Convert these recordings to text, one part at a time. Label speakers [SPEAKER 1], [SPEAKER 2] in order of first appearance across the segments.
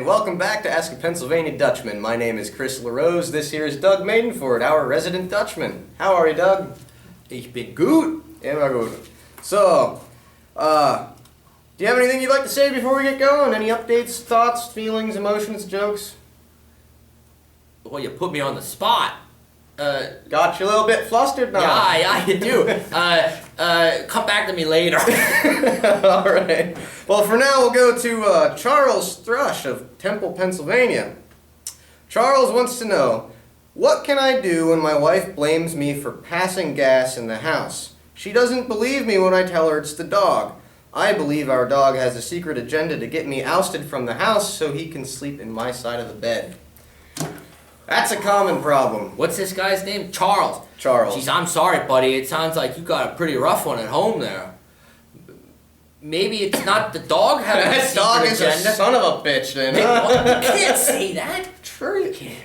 [SPEAKER 1] and welcome back to Ask a Pennsylvania Dutchman. My name is Chris LaRose. This here is Doug Maidenford, our resident Dutchman. How are you, Doug?
[SPEAKER 2] Ich bin gut.
[SPEAKER 1] Immer gut. So, do you have anything you'd like to say before we get going? Any updates, thoughts, feelings, emotions, jokes?
[SPEAKER 2] Well, you put me on the spot.
[SPEAKER 1] Got you a little bit flustered now?
[SPEAKER 2] Yeah, you do. Come back to me later.
[SPEAKER 1] All right. Well, for now, we'll go to Charles Thrush of Temple, Pennsylvania. Charles wants to know, what can I do when my wife blames me for passing gas in the house? She doesn't believe me when I tell her it's the dog. I believe our dog has a secret agenda to get me ousted from the house so he can sleep in my side of the bed. That's a common problem.
[SPEAKER 2] What's this guy's name? Charles.
[SPEAKER 1] Charles.
[SPEAKER 2] Jeez, I'm sorry, buddy. It sounds like you got a pretty rough one at home there. Maybe it's not the dog having a secret
[SPEAKER 1] dog is
[SPEAKER 2] agenda.
[SPEAKER 1] a son of a bitch, then.
[SPEAKER 2] You can't say that.
[SPEAKER 1] Sure you can.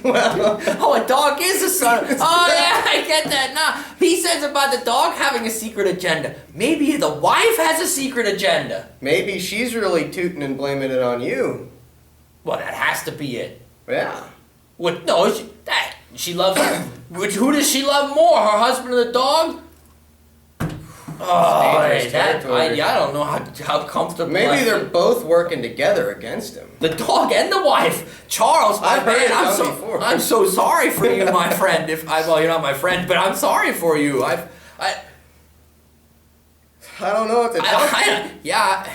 [SPEAKER 2] Oh, a dog is a son of... Oh, yeah, I get that now. He says about the dog having a secret agenda. Maybe the wife has a secret agenda.
[SPEAKER 1] Maybe she's really tooting and blaming it on you.
[SPEAKER 2] Well, that has to be it.
[SPEAKER 1] Yeah.
[SPEAKER 2] What? No, she loves... Who does she love more, her husband or the dog? Oh,
[SPEAKER 1] I
[SPEAKER 2] don't know how comfortable.
[SPEAKER 1] Maybe they're both working together against him.
[SPEAKER 2] The dog and the wife. Charles, my man, I'm so sorry for you, my friend. Well, you're not my friend, but I'm sorry for you. I
[SPEAKER 1] don't know what to tell you.
[SPEAKER 2] Yeah.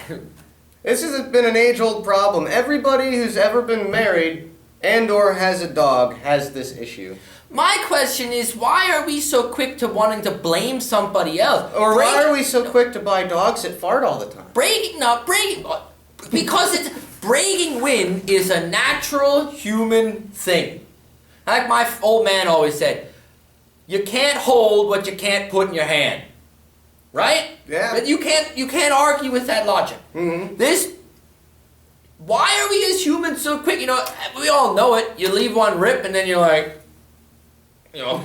[SPEAKER 1] This has been an age-old problem. Everybody who's ever been married and or has a dog has this issue.
[SPEAKER 2] My question is, why are we so quick to wanting to blame somebody else?
[SPEAKER 1] Or why are we so quick to buy dogs that fart all the time?
[SPEAKER 2] Because bragging win is a natural human thing. Like my old man always said, you can't hold what you can't put in your hand. Right?
[SPEAKER 1] Yeah.
[SPEAKER 2] But you can't argue with that logic.
[SPEAKER 1] Mm-hmm.
[SPEAKER 2] Why are we as humans so quick? You know, we all know it. You leave one rip and then you're like, you know,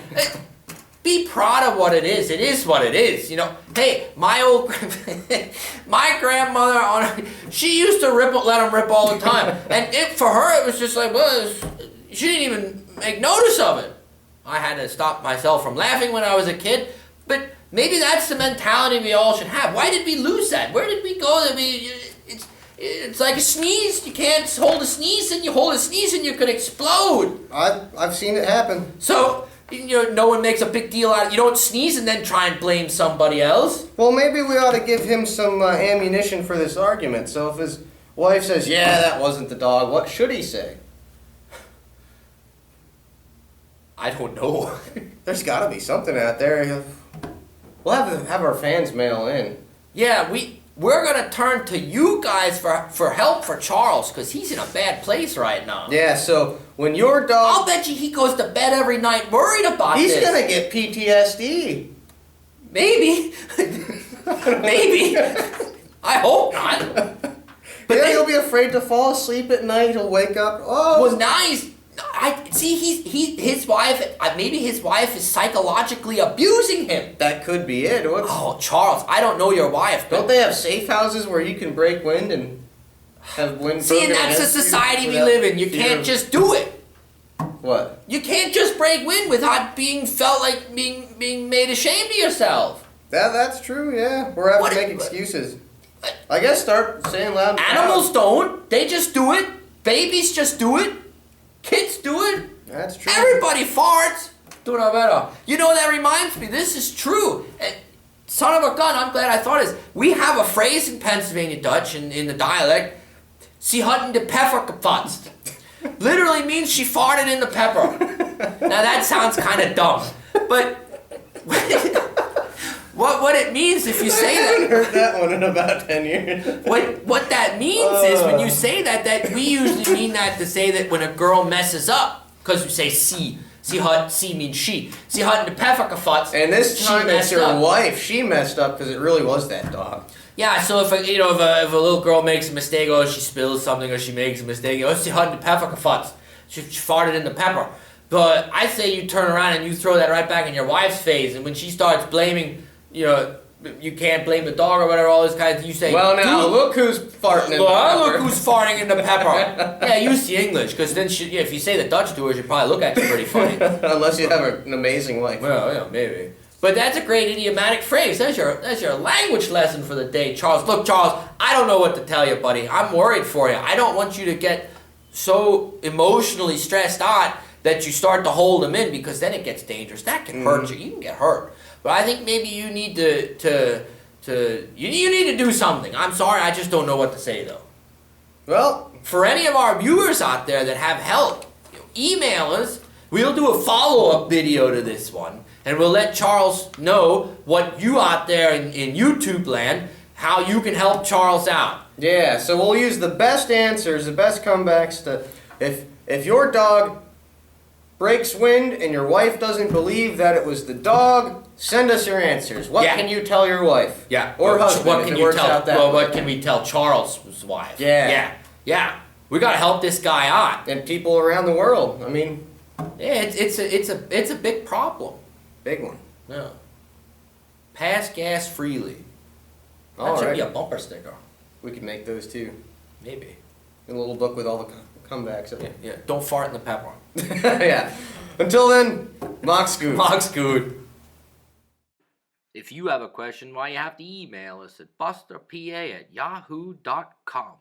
[SPEAKER 2] be proud of what it is. It is what it is. You know, hey, my grandmother, she used to let them rip all the time. And for her, it was just like, well, she didn't even make notice of it. I had to stop myself from laughing when I was a kid. But maybe that's the mentality we all should have. Why did we lose that? Where did we go? It's like a sneeze. You can't hold a sneeze, and you hold a sneeze and you could explode.
[SPEAKER 1] I've seen it happen.
[SPEAKER 2] So, you know, no one makes a big deal out of it. You don't sneeze and then try and blame somebody else.
[SPEAKER 1] Well, maybe we ought to give him some ammunition for this argument. So if his wife says, yeah, that wasn't the dog, what should he say?
[SPEAKER 2] I don't know.
[SPEAKER 1] There's got to be something out there. We'll have our fans mail in.
[SPEAKER 2] Yeah, we're going to turn to you guys for help for Charles, because he's in a bad place right now.
[SPEAKER 1] Yeah, so when your dog...
[SPEAKER 2] I'll bet you he goes to bed every night worried about this.
[SPEAKER 1] He's going to get PTSD.
[SPEAKER 2] Maybe. Maybe. I hope not.
[SPEAKER 1] But yeah, he'll be afraid to fall asleep at night. He'll wake up. Oh.
[SPEAKER 2] Well, now his wife, maybe his wife is psychologically abusing him.
[SPEAKER 1] That could be it.
[SPEAKER 2] Oh, Charles, I don't know your wife.
[SPEAKER 1] Don't they have safe houses where you can break wind and have wind?
[SPEAKER 2] See, and that's the society we live in. You can't just do it.
[SPEAKER 1] What?
[SPEAKER 2] You can't just break wind without being made ashamed of yourself.
[SPEAKER 1] That's true, yeah. We're having to make excuses. I guess start saying loud and proud.
[SPEAKER 2] Animals don't. They just do it. Babies just do it. Kids do it.
[SPEAKER 1] That's true.
[SPEAKER 2] Everybody farts. Do no better. You know, that reminds me, this is true. Son of a gun, I'm glad I thought of this. We have a phrase in Pennsylvania Dutch, in the dialect, sie hatten de pepper gepatzt. Literally means she farted in the pepper. Now that sounds kind of dumb, but what it means if you say that...
[SPEAKER 1] I haven't heard that one in about 10 years.
[SPEAKER 2] What that means is when you say that we usually mean that to say that when a girl messes up, because we say sie means she. Sie hat de pepper gepatzt.
[SPEAKER 1] And this time it's your wife. She messed up because it really was that dog.
[SPEAKER 2] Yeah, so if a little girl makes a mistake, or she spills something, or she makes a mistake, sie hat de pepper gepatzt. She farted in the pepper. But I say you turn around and you throw that right back in your wife's face, and when she starts blaming, you can't blame the dog or whatever, all those kinds. You say,
[SPEAKER 1] Well, now
[SPEAKER 2] "Dude,
[SPEAKER 1] look who's farting in the
[SPEAKER 2] look
[SPEAKER 1] pepper."
[SPEAKER 2] who's farting in the pepper. Yeah, use the English, because then if you say the Dutch to her, she'll probably look at you pretty funny.
[SPEAKER 1] Unless you have an amazing wife.
[SPEAKER 2] Well, yeah, maybe. But that's a great idiomatic phrase. That's your language lesson for the day, Charles. Look, Charles, I don't know what to tell you, buddy. I'm worried for you. I don't want you to get so emotionally stressed out that you start to hold them in, because then it gets dangerous. That can hurt you. You can get hurt. But I think maybe you need you need to do something. I'm sorry, I just don't know what to say though.
[SPEAKER 1] Well,
[SPEAKER 2] for any of our viewers out there that have help, email us. We'll do a follow-up video to this one, and we'll let Charles know what you out there in YouTube land, how you can help Charles out.
[SPEAKER 1] yeah, so we'll use the best answers, the best comebacks to, if your dog breaks wind and your wife doesn't believe that it was the dog, send us your answers. What can you tell your wife?
[SPEAKER 2] Yeah.
[SPEAKER 1] Or husband,
[SPEAKER 2] what
[SPEAKER 1] if
[SPEAKER 2] can
[SPEAKER 1] it
[SPEAKER 2] you
[SPEAKER 1] works
[SPEAKER 2] tell?
[SPEAKER 1] out that
[SPEAKER 2] Well,
[SPEAKER 1] way.
[SPEAKER 2] what can we tell Charles' wife?
[SPEAKER 1] Yeah.
[SPEAKER 2] Yeah. We gotta help this guy out.
[SPEAKER 1] And people around the world, I mean,
[SPEAKER 2] Yeah, it's a big problem.
[SPEAKER 1] big one.
[SPEAKER 2] Yeah. Pass gas freely. That
[SPEAKER 1] All
[SPEAKER 2] should
[SPEAKER 1] right.
[SPEAKER 2] be a bumper sticker.
[SPEAKER 1] We could make those too.
[SPEAKER 2] Maybe.
[SPEAKER 1] A little book with all the comebacks.
[SPEAKER 2] Yeah. Don't fart in the pepper.
[SPEAKER 1] Yeah. Until then, mock scoot.
[SPEAKER 2] Mock's good. If you have a question, why you have to email us at busterpa@yahoo.com.